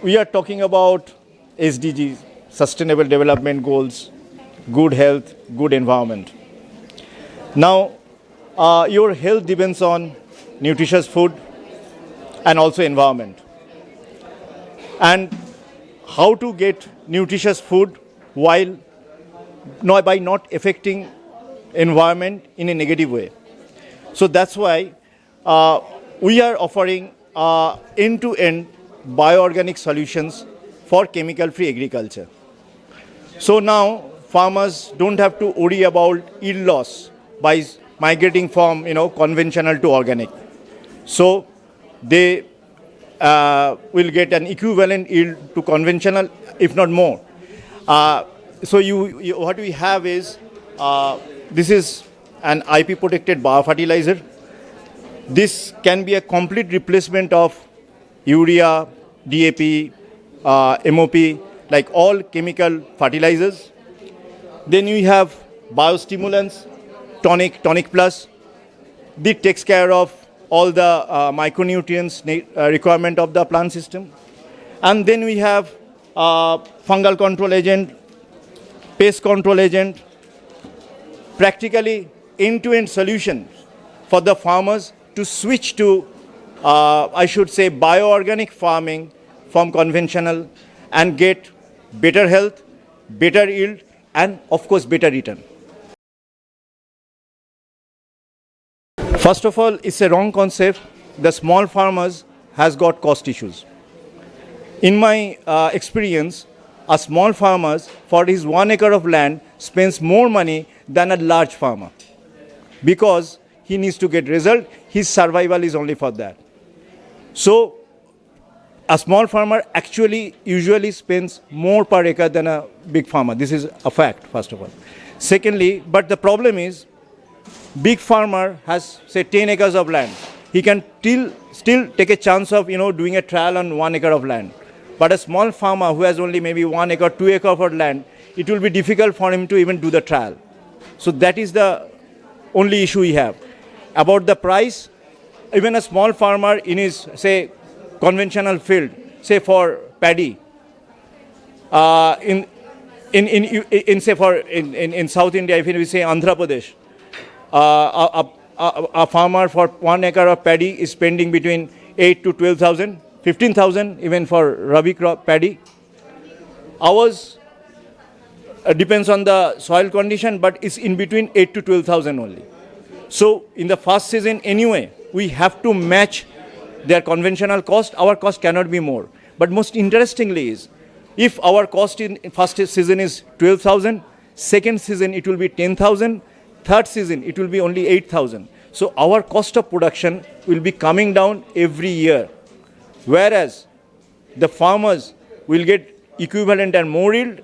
we are talking about SDGs, Sustainable Development Goals, good health, good environment. Now, your health depends on nutritious food and also environment. And how to get nutritious food while by not affecting environment in a negative way. So that's why we are offering end-to-end bioorganic solutions for chemical-free agriculture. So now farmers don't have to worry about yield loss by migrating from conventional to organic. So they will get an equivalent yield to conventional, if not more. So what we have is this is an IP protected biofertilizer. This can be a complete replacement of urea, DAP, MOP, like all chemical fertilizers. Then we have biostimulants, tonic plus. This takes care of all the micronutrients requirement of the plant system. And then we have fungal control agent, pest control agent, practically end-to-end solutions for the farmers to switch to, I should say, bioorganic farming from conventional and get better health, better yield, and of course, better return. First of all, it's a wrong concept. The small farmers has got cost issues. In my experience, a small farmer for his 1 acre of land spends more money than a large farmer because he needs to get result. His survival is only for that. So a small farmer actually usually spends more per acre than a big farmer. This is a fact, first of all. Secondly, but the problem is, big farmer has, say, 10 acres of land. He can still take a chance of, doing a trial on 1 acre of land. But a small farmer who has only maybe 1 acre, 2 acre of land, it will be difficult for him to even do the trial. So that is the only issue we have. About the price, even a small farmer in his, say, conventional field, say for paddy, in South India, if we say Andhra Pradesh, a farmer for 1 acre of paddy is spending between 8 to 12,000, 15,000 even for rabi crop paddy. Ours depends on the soil condition, but it's in between 8 to 12,000 only. So in the first season anyway, we have to match their conventional cost. Our cost cannot be more. But most interestingly is, if our cost in first season is 12,000, second season it will be 10,000, third season it will be only 8,000. So our cost of production will be coming down every year. Whereas the farmers will get equivalent and more yield.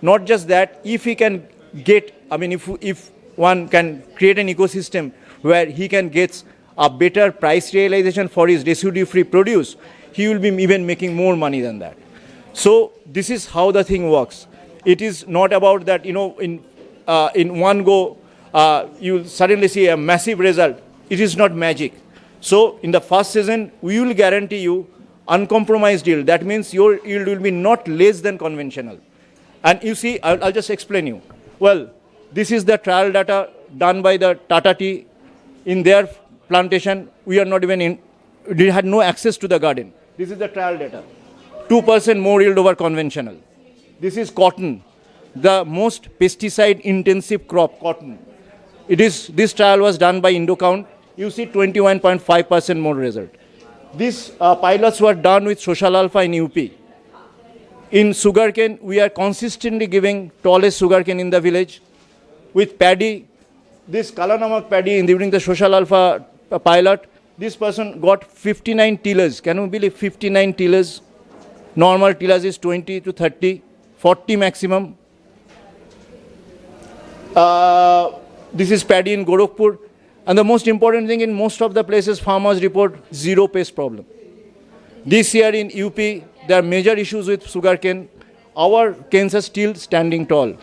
Not just that, if he can get, if one can create an ecosystem where he can get a better price realization for his residue-free produce, he will be even making more money than that. So this is how the thing works. It is not about that, in one go, you will suddenly see a massive result. It is not magic. So in the first season, we will guarantee you uncompromised yield. That means your yield will be not less than conventional. And you see, I'll just explain you. Well, this is the trial data done by the Tata Tea in their plantation. We are not even we had no access to the garden. This is the trial data. 2% more yield over conventional. This is cotton, the most pesticide intensive crop, cotton. This trial was done by Indocount. You see 21.5% more result. These pilots were done with social alpha in UP. In sugarcane, we are consistently giving tallest sugarcane in the village. With paddy, this Kala Namak paddy during the social alpha pilot, this person got 59 tillers. Can you believe 59 tillers? Normal tillers is 20 to 30, 40 maximum. This is paddy in Gorakhpur. And the most important thing, in most of the places, farmers report zero pest problem. This year in UP, there are major issues with sugarcane. Our canes are still standing tall.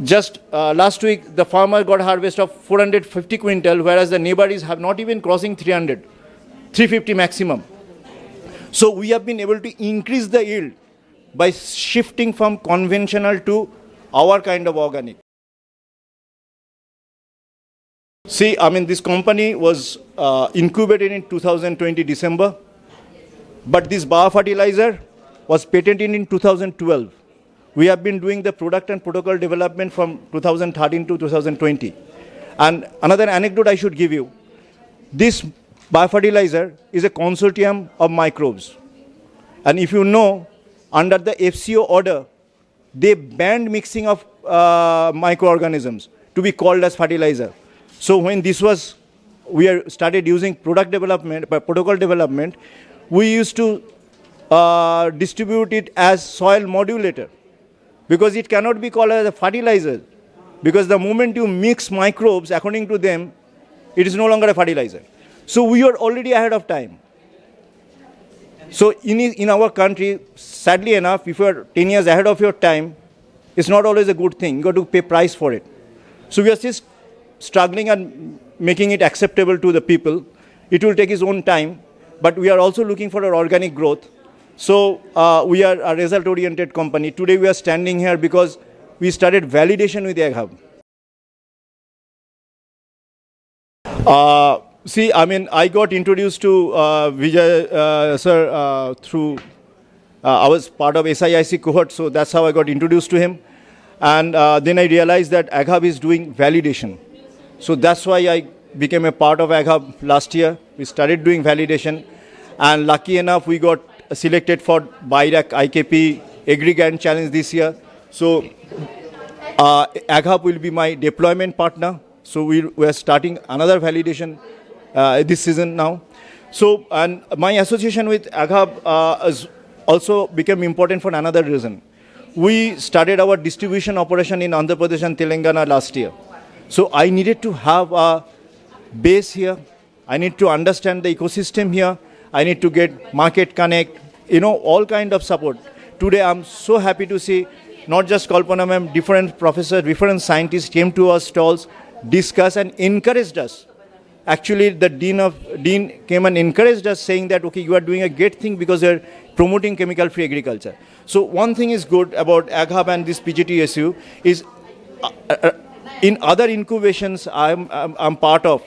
Just last week, the farmer got harvest of 450 quintal, whereas the neighbor is not even crossing 300, 350 maximum. So we have been able to increase the yield by shifting from conventional to our kind of organic. See, I mean, this company was incubated in 2020 December, but this biofertilizer was patented in 2012. We have been doing the product and protocol development from 2013 to 2020. And another anecdote I should give you, this biofertilizer is a consortium of microbes. And if you know, under the FCO order, they banned mixing of microorganisms to be called as fertilizer. So when we started using product development, protocol development, we used to distribute it as soil modulator, because it cannot be called as a fertilizer, because the moment you mix microbes, according to them, it is no longer a fertilizer. So we are already ahead of time. So in our country, sadly enough, if you are 10 years ahead of your time, it's not always a good thing. You got to pay price for it. So we are just struggling and making it acceptable to the people. It will take its own time, but we are also looking for our organic growth. So we are a result-oriented company. Today we are standing here because we started validation with AGHUB. See, I mean, I got introduced to Vijay sir through, I was part of SIIC cohort, so that's how I got introduced to him. And then I realized that AGHUB is doing validation. So that's why I became a part of AGHUB last year. We started doing validation. And lucky enough, we got selected for BIRAC IKP Agri-Grand Challenge this year. So AGHUB will be my deployment partner. So we are starting another validation this season now. So, and my association with AGHUB has also become important for another reason. We started our distribution operation in Andhra Pradesh and Telangana last year. So I needed to have a base here. I need to understand the ecosystem here. I need to get market connect, all kind of support. Today I'm so happy to see not just Kalpana ma'am, different professors, different scientists came to our stalls, discussed and encouraged us. Actually, the dean came and encouraged us, saying that, okay, you are doing a great thing because you're promoting chemical-free agriculture. So one thing is good about AGHUB and this PGTSU is in other incubations I'm part of,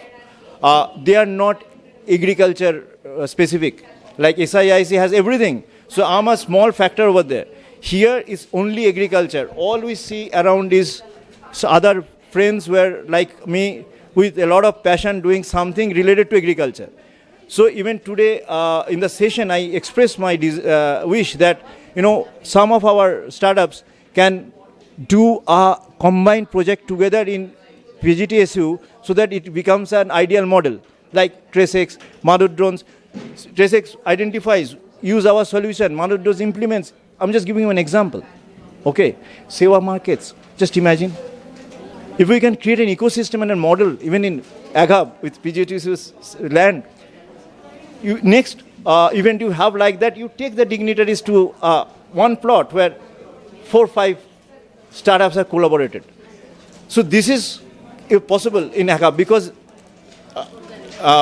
they are not agriculture specific. Like SIIC has everything. So I'm a small factor over there. Here is only agriculture. All we see around is other friends were like me with a lot of passion doing something related to agriculture. So even today in the session, I expressed my wish that, some of our startups can do a combined project together in PGTSU so that it becomes an ideal model. Like TraceX, Madhur drones. TraceX identifies, use our solution, Madhur drones implements. I'm just giving you an example. Okay, Seva markets. Just imagine. If we can create an ecosystem and a model, even in AGHUB with PGTSU's land, next event you have like that, you take the dignitaries to one plot where 4 or 5 startups have collaborated. So this is possible in AGHUB because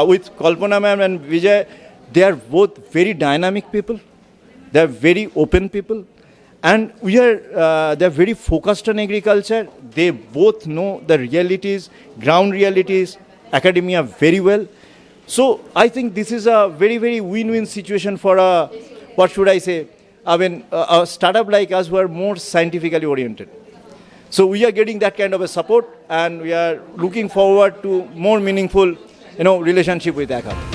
with Kalpana ma'am and Vijay, they are both very dynamic people. They are very open people. And they're very focused on agriculture. They both know the realities, ground realities, academia very well. So I think this is a very, very win-win situation for a startup like us who are more scientifically oriented. So we are getting that kind of a support, and we are looking forward to more meaningful, relationship with AGHUB.